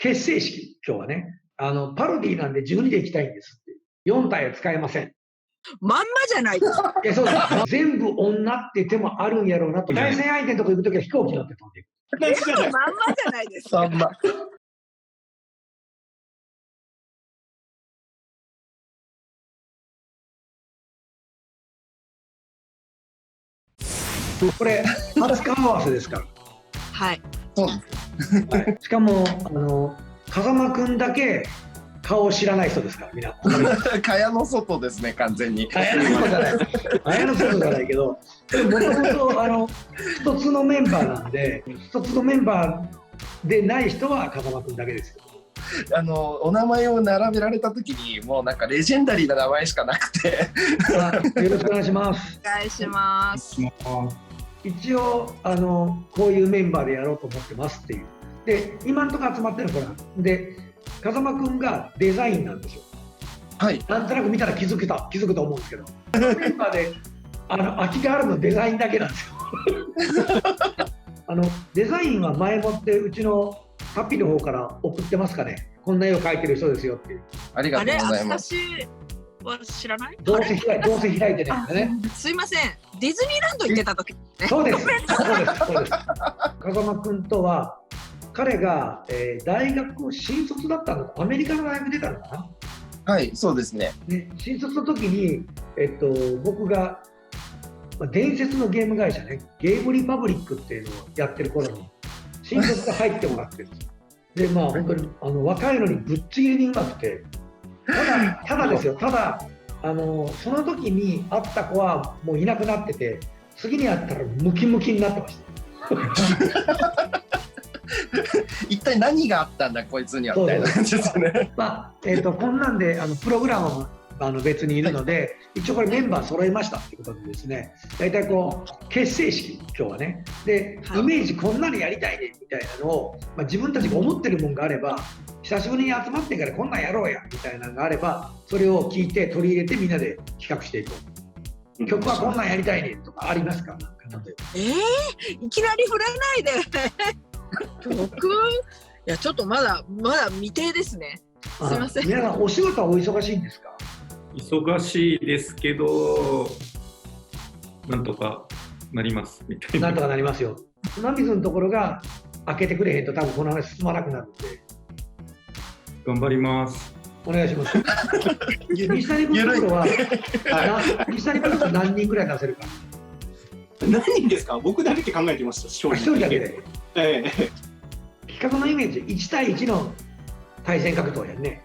結成式、今日はね。パロディなんで12でいきたいんですって。4体は使えません。まんまじゃないですか。いや、そうです。全部女って手もあるんやろうなと。対戦相手のとこ行くときは飛行機乗って飛んでいく。まんまじゃないですか。まんま。これ、初顔合わせですから。はい。そうです。はい、しかも、風間くんだけ顔を知らない人ですから、みんな。蚊帳の外ですね、完全に。蚊帳の外じゃない。蚊帳の外じゃないけど、もともと、一つのメンバーなんで、一つのメンバーでない人は風間くんだけですよ。お名前を並べられた時にもうなんかレジェンダリーな名前しかなくてよろしくお願いします。お願いします。一応こういうメンバーでやろうと思ってますっていう。で今のところ集まってるのほらで風間くんがデザインなんですよ。はい。なんとなく見たら気づくと思うんですけど、メンバーで秋葉原のデザインだけなんですよ。デザインは前もってうちのハッピーの方から送ってますかね。こんな絵を描いてる人ですよっていう。ありがとうございます。私は知らない？どうせ開いてないんだね。すいません。ディズニーランド行ってた時、ね。そうです。風間くんとは彼が、大学新卒だったのか、アメリカの大学出たのかな。はい、そうですね。新卒の時に僕が伝説のゲーム会社ね、ゲームリパブリックっていうのをやってる頃に新卒が入ってもらってるんですよ。でまあ本当に若いのにぶっちぎりにうまくて、ただですよ、ただその時に会った子はもういなくなってて、次に会ったらムキムキになってました。一体何があったんだこいつにはみたいな感じですね。まあこんなんでプログラマーも別にいるので、一応これメンバー揃いましたっていうことでですね、大体こう結成式、今日はね、でイメージこんなにやりたいねみたいなのを、自分たちが思ってるもんがあれば、久しぶりに集まってからこんなんやろうやみたいなのがあれば、それを聞いて取り入れてみんなで企画していこう。曲はこんなんやりたいねとかありますか？いきなり振らないで。曲、いやちょっとまだ未定ですね。すみません。皆さんお仕事はお忙しいんですか？忙しいですけど、なんとかなりますみたいな。なんとかなりますよ。ナミズのところが開けてくれへんと多分この話進まなくなるんで。頑張ります。お願いします。西谷君のところは、西谷君と何人ぐらい出せるか。何人ですか？僕だけって考えてました。1人だけで。企画のイメージ1対1の対戦格闘やんね。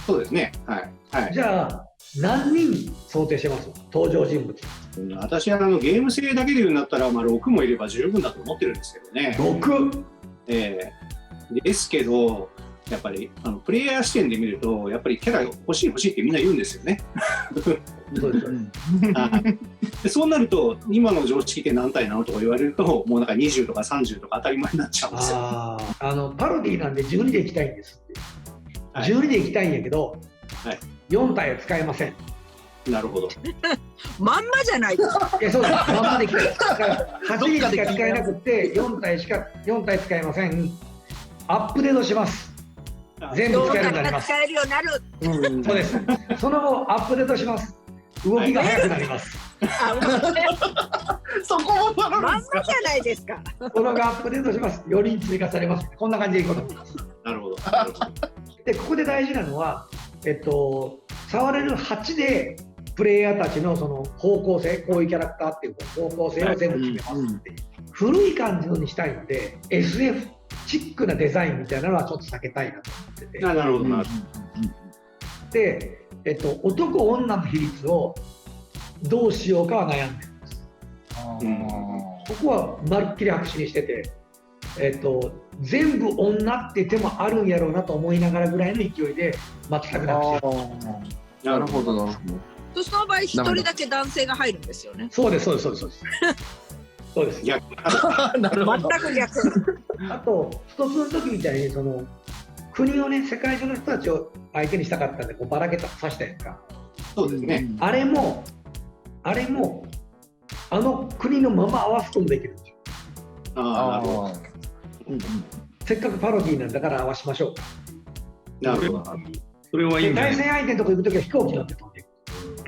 そうですね。はい。じゃあ何人想定してます？登場人物。私はゲーム性だけで言うんだったら、6もいれば十分だと思ってるんですけどね。6？ですけど、やっぱりプレイヤー視点で見ると、やっぱりキャラ欲しいってみんな言うんですよね。そうですでそうなると、今の常識って何体なのとか言われると、もうなんか20とか30とか当たり前になっちゃうんですよ。パロディなんで12でいきたいんですって。12でいきたいんやけど、4体は使えません。なるほど。まんまじゃないですか。いや、そうです。まんまでいきたい。8人しか使えなくて、4体使えません。アップデートします。全部使えるようになります。使えるようになる。そうです。その後アップデートします。動きが速くなります。そこもパロディまんまじゃないですか。その後アップデートします。4人追加されます。こんな感じでいこうと思います。なるほど。でここで大事なのは、触れる8でプレイヤーたちのその方向性、こういうキャラクターっていう方向性を全部決めますっていう、古い感じのにしたいので SF チックなデザインみたいなのはちょっと避けたいなと思ってて。なるほどなるほど。で、男女の比率をどうしようかは悩んでるんです。ここはまるっきり白紙にしてて、全部女って手もあるんやろうなと思いながらぐらいの勢いで待ちたくなくて。なるほどなるほど。その場合一人だけ男性が入るんですよね。そうですそうですそうですそうです。逆。なるほど。全く逆。あと一つの時みたいにその国をね、世界中の人たちを相手にしたかったんでこうばらけたさしたやんか。そうですね。あれも国のまま合わすこともできるんですよ。なるほど。せっかくパロディーなんだから合わしましょう。なるほど。それはいいで対んじゃない戦相手のとこ行くときは飛行機乗って飛んでいく。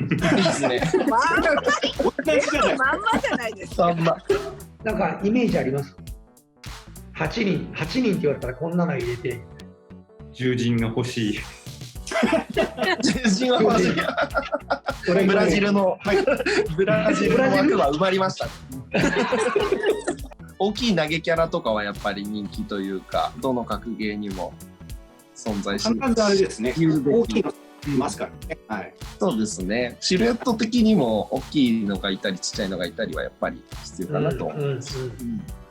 いいですね。まあ同じじゃないまんまじゃないですか。あんま。なんかイメージあります？ 8 人って言われたらこんなの入れて。獣人が欲しい。重心はマジでブラジルのブラジルの枠は埋まりました。大きい投げキャラとかはやっぱり人気というか、どの格ゲーにも存在して必ずあれですね。大きいのいますからね。はい。そうですね。シルエット的にも大きいのがいたりちっちゃいのがいたりはやっぱり必要かなと思います。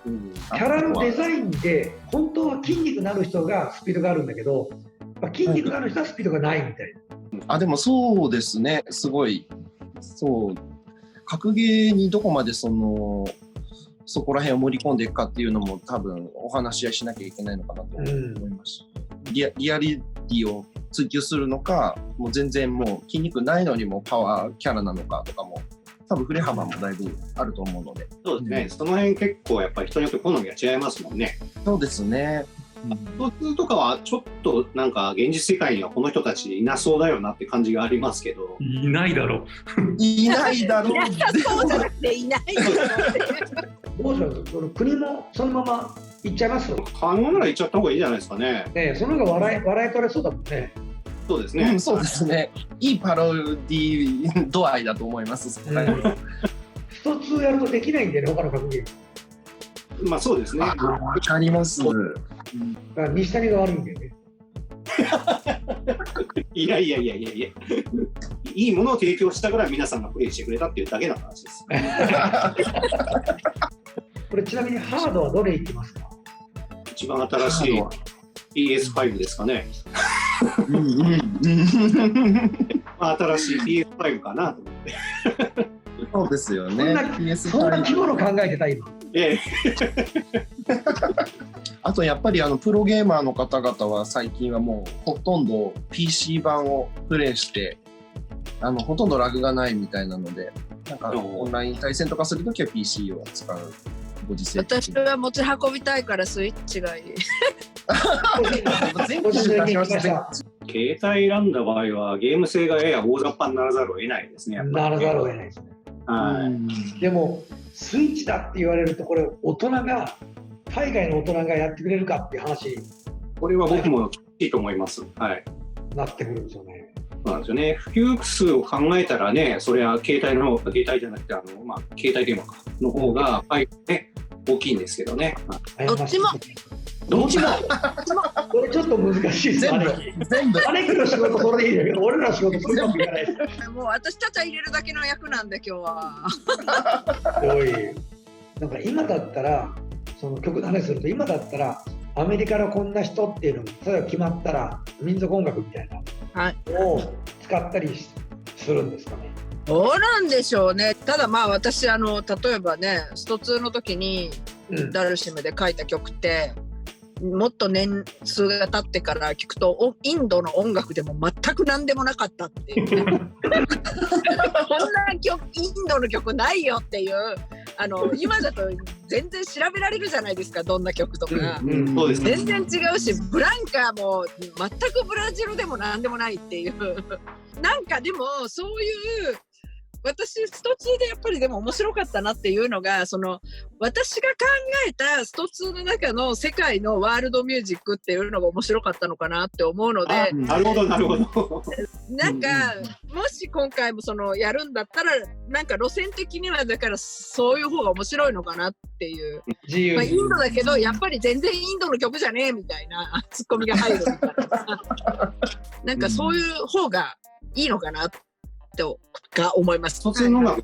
キャラのデザインで本当は筋肉のある人がスピードがあるんだけど、筋肉のある人はスピードがないみたいな。あ、でもそうですね。すごいそう格ゲーにどこまでそこら辺を盛り込んでいくかっていうのも多分お話し合いしなきゃいけないのかなと思います。リアリティを追求するのか、もう全然もう筋肉ないのにもパワーキャラなのかとかも多分振れ幅もだいぶあると思うので。そうですね。その辺結構やっぱり人によって好みが違いますもんね。そうですね。スト2とかはちょっとなんか現実世界にはこの人たちいなそうだよなって感じがありますけど。いないだろいないだろう。いなさそうじゃなくていないよ。どうします？その国もそのまま行っちゃいます？可能なら行っちゃった方がいいじゃないですかね。ね、その方が笑い取れそうだもんね。そうですね。そうですね。いいパロディ度合いだと思います。スト2やるとできないんでね、他の格ゲー。まあそうですね。わかります。だから西谷が悪いんだよね。いや。いいものを提供したから皆さんがプレイしてくれたっていうだけの話です。これちなみにハードはどれいきますか？一番新しい PS5 ですかね。まあ新しい PS5 かなと思って。そうですよね。そんな規模の考えてた今。あとやっぱりプロゲーマーの方々は最近はもうほとんど PC 版をプレイしてほとんどラグがないみたいなので、なんかオンライン対戦とかするときは PC を使うご時世。私は持ち運びたいからスイッチがいい。全部出しましたね。携帯選んだ場合はゲーム性がやや大雑把にならざるを得ないですね。ならざるを得ないですね。でもスイッチだって言われるとこれ海外の大人がやってくれるかっていう話。これは僕もきついと思います。はい。なってくるんですよね。そうなんですよね。普及数を考えたらね、それは携帯じゃなくて携帯電話の方がね大きいんですけどね。どっちも。これちょっと難しいです。全部。姉貴の仕事それでいいんだけど、俺らの仕事それうまくいかないです。もう私たちは入れるだけの役なんで今日は。おい。なんか今だったらその曲の話すると今だったらアメリカのこんな人っていうのが例えば決まったら民族音楽みたいなのを使ったりするんですかね。どうなんでしょうね。ただまあ私例えばねスト2の時にダルシムで書いた曲って、もっと年数が経ってから聞くとインドの音楽でも全く何でもなかったっていう、ね、こんな曲インドの曲ないよっていう今だと全然調べられるじゃないですか、どんな曲とか、そうですね、全然違うし、ブランカも全くブラジルでも何でもないっていうなんかでもそういう私スト2でやっぱりでも面白かったなっていうのが、私が考えたスト2の中の世界のワールドミュージックっていうのが面白かったのかなって思うので、なるほどなるほど。なんかもし今回もやるんだったらなんか路線的にはだからそういう方が面白いのかなっていう、自由に、インドだけどやっぱり全然インドの曲じゃねえみたいなツッコミが入るみたいななんかそういう方がいいのかなって思います。スト2の音楽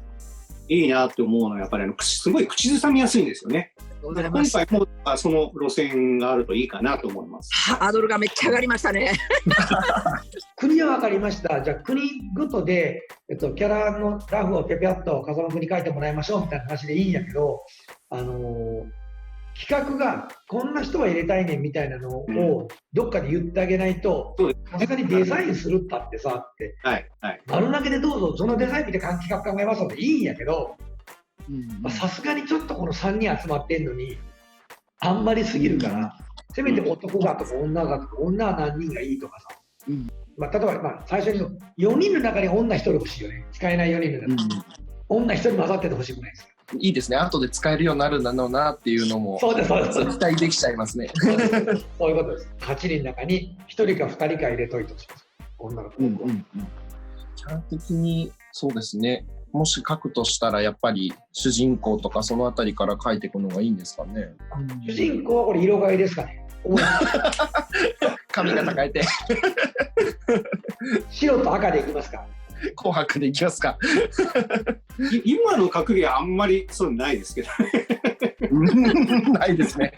いいなって思うのはやっぱりすごい口ずさみやすいんですよね。今回もその路線があるといいかなと思います。ハードルがめっちゃ上がりましたね国は分かりました。じゃあ国ごとで、キャラのラフをペペッと風間君に書いてもらいましょうみたいな話でいいんやけど、企画がこんな人は入れたいねんみたいなのをどっかで言ってあげないと、さすがにデザインするったってさって、丸投げでどうぞそのデザイン見て企画考えますのでいいんやけど、さすがにちょっとこの3人集まってんのにあんまりすぎるから、せめて男がとか女がとか、女は何人がいいとかさ、まあ、例えば、まあ、最初に4人の中に女1人欲しいよね。使えない4人の中に、女1人混ざっててほしくないですか。いいですね。後で使えるようになるんだろうなっていうのもそうです、そうです。期待できちゃいますね。そういうことです。8人の中に1人か2人か入れといてほしいです。女の子。キャラ的にそうですね。もし書くとしたらやっぱり主人公とかそのあたりから書いていくのがいいんですかね。主人公はこれ色替えですかね。髪型変えて白と赤でいきますか。紅白でいきますか。今の格ゲーはあんまりそうないですけどないですね。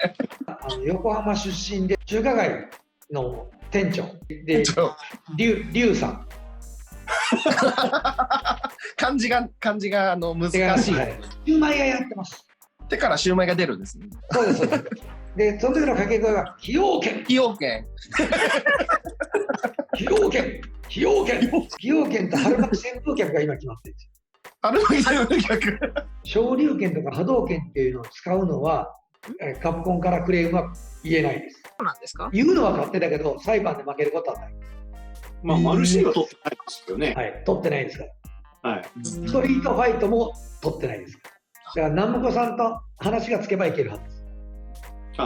横浜出身で中華街の店長で龍さん。漢字が難しい。シューマイ屋やってます。手からシューマイが出るんですね。そうです。で、その時の掛け声は崎陽軒。崎陽軒。崎陽軒。崎陽軒。崎陽軒と春巻き扇風客が今決まってるんですよ。春巻き扇風客。昇竜拳とか波動拳っていうのを使うのは、カプコンからクレームは言えないです。そうなんですか。言うのは勝手だけど、裁判で負けることはない。まあ、マルシーは取ってないですよね。はい、取ってないですから。はい。ストリートファイトも取ってないですから。だから南向さんと話がつけばいけるはずです。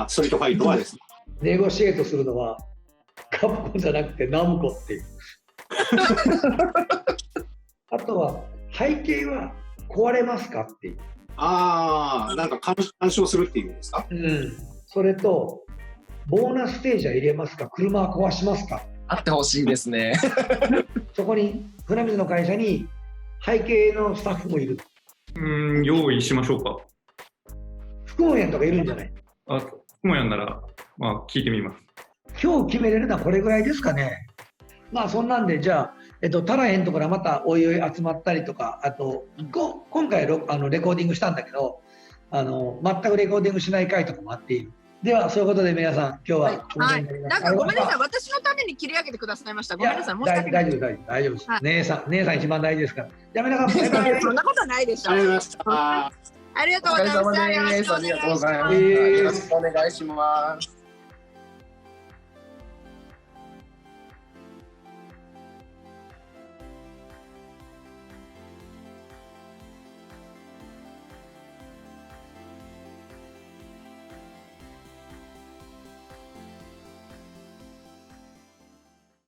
ストリートファイトはですね。ネゴシエートするのはカプコンじゃなくてナムコっていう。あとは背景は壊れますかっていう。なんか干渉するっていう意味ですか。それとボーナスステージは入れますか、車は壊しますか。あってほしいですね。そこに船水の会社に背景のスタッフもいる。用意しましょうか。福門屋とかいるんじゃない。福門屋なら、まあ、聞いてみます。今日決めれるのはこれぐらいですかね。まあそんなんで、じゃあ、足らへんところはまたおいおい集まったりとか、あと今回レコーディングしたんだけど、全くレコーディングしない回とかもあっている。ではそういうことで皆さん今日は、なんかごめんなさい、私のために切り上げてくださいました。ごめんなさい。大丈夫です。姉さん一番大事ですから。じゃあ皆さんそんなことないでしょ。ありがとうございました。ありがとうございました。ありがとうございます。よろしくお願いします。